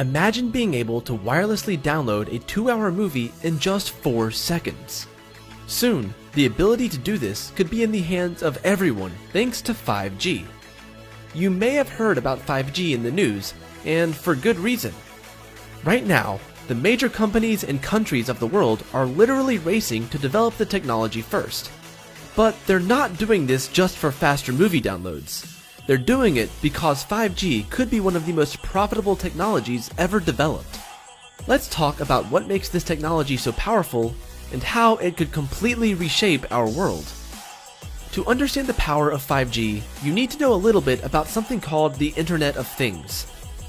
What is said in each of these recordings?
Imagine being able to wirelessly download a 2-hour movie in just 4 seconds. Soon, the ability to do this could be in the hands of everyone thanks to 5G. You may have heard about 5G in the news, and for good reason. Right now, the major companies and countries of the world are literally racing to develop the technology first. But they're not doing this just for faster movie downloads. They're doing it because 5G could be one of the most profitable technologies ever developed. Let's talk about what makes this technology so powerful and how it could completely reshape our world. To understand the power of 5G, you need to know a little bit about something called the Internet of Things.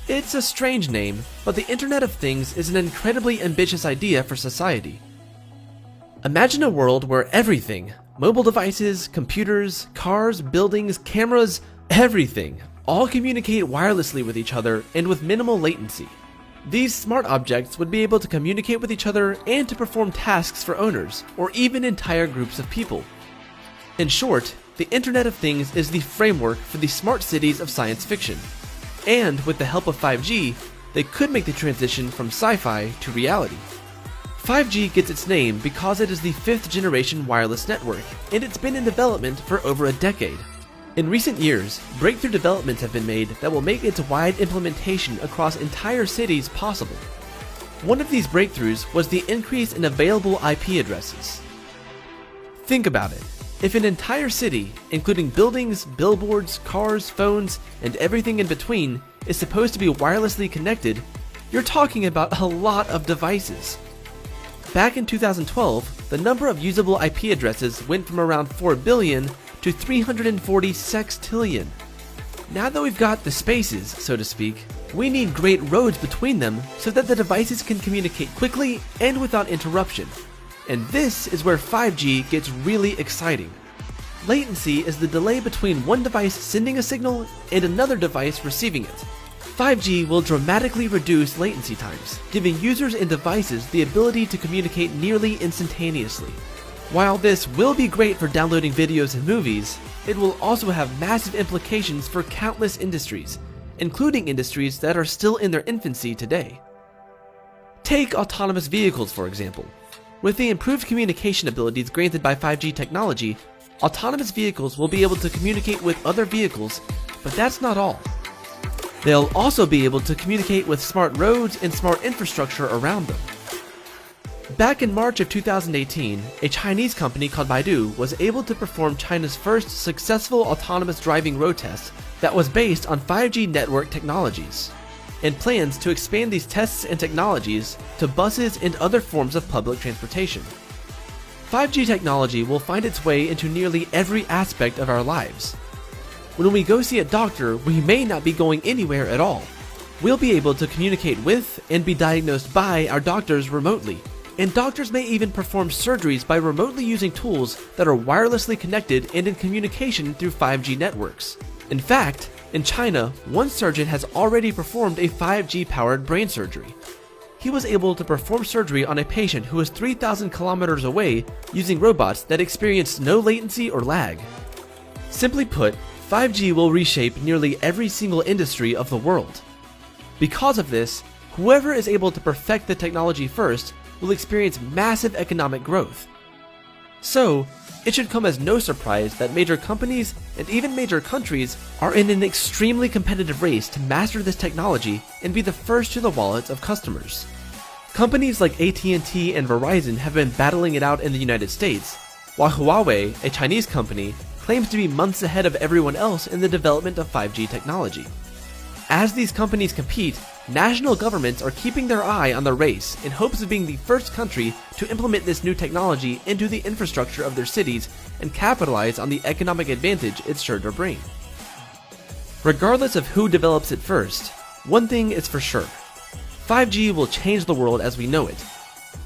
It's a strange name, but the Internet of Things is an incredibly ambitious idea for society. Imagine a world where everything, mobile devices, computers, cars, buildings, cameras, everything, all communicate wirelessly with each other and with minimal latency. These smart objects would be able to communicate with each other and to perform tasks for owners, or even entire groups of people. In short, the Internet of Things is the framework for the smart cities of science fiction. And with the help of 5G, they could make the transition from sci-fi to reality. 5G gets its name because it is the 5th generation wireless network, and it's been in development for over a decade. In recent years, breakthrough developments have been made that will make its wide implementation across entire cities possible. One of these breakthroughs was the increase in available IP addresses. Think about it. If an entire city, including buildings, billboards, cars, phones, and everything in between, is supposed to be wirelessly connected, you're talking about a lot of devices. Back in 2012, the number of usable IP addresses went from around 4 billion to 340 sextillion. Now that we've got the spaces, so to speak, we need great roads between them so that the devices can communicate quickly and without interruption. And this is where 5G gets really exciting. Latency is the delay between one device sending a signal and another device receiving it. 5G will dramatically reduce latency times, giving users and devices the ability to communicate nearly instantaneously. While this will be great for downloading videos and movies, it will also have massive implications for countless industries, including industries that are still in their infancy today. Take autonomous vehicles, for example. With the improved communication abilities granted by 5G technology, autonomous vehicles will be able to communicate with other vehicles, but that's not all. They'll also be able to communicate with smart roads and smart infrastructure around them. Back in March of 2018, a Chinese company called Baidu was able to perform China's first successful autonomous driving road test that was based on 5G network technologies, and plans to expand these tests and technologies to buses and other forms of public transportation. 5G technology will find its way into nearly every aspect of our lives. When we go see a doctor, we may not be going anywhere at all. We'll be able to communicate with and be diagnosed by our doctors remotely. And doctors may even perform surgeries by remotely using tools that are wirelessly connected and in communication through 5G networks. In fact, in China, one surgeon has already performed a 5G-powered brain surgery. He was able to perform surgery on a patient who was 3,000 kilometers away using robots that experienced no latency or lag. Simply put, 5G will reshape nearly every single industry of the world. Because of this, whoever is able to perfect the technology first will experience massive economic growth. So, it should come as no surprise that major companies and even major countries are in an extremely competitive race to master this technology and be the first to the wallets of customers. Companies like AT&T and Verizon have been battling it out in the United States, while Huawei, a Chinese company, claims to be months ahead of everyone else in the development of 5G technology. As these companies compete, national governments are keeping their eye on the race in hopes of being the first country to implement this new technology into the infrastructure of their cities and capitalize on the economic advantage it's sure to bring. Regardless of who develops it first, one thing is for sure. 5G will change the world as we know it.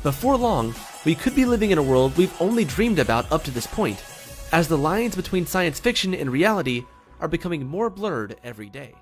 Before long, we could be living in a world we've only dreamed about up to this point, as the lines between science fiction and reality are becoming more blurred every day.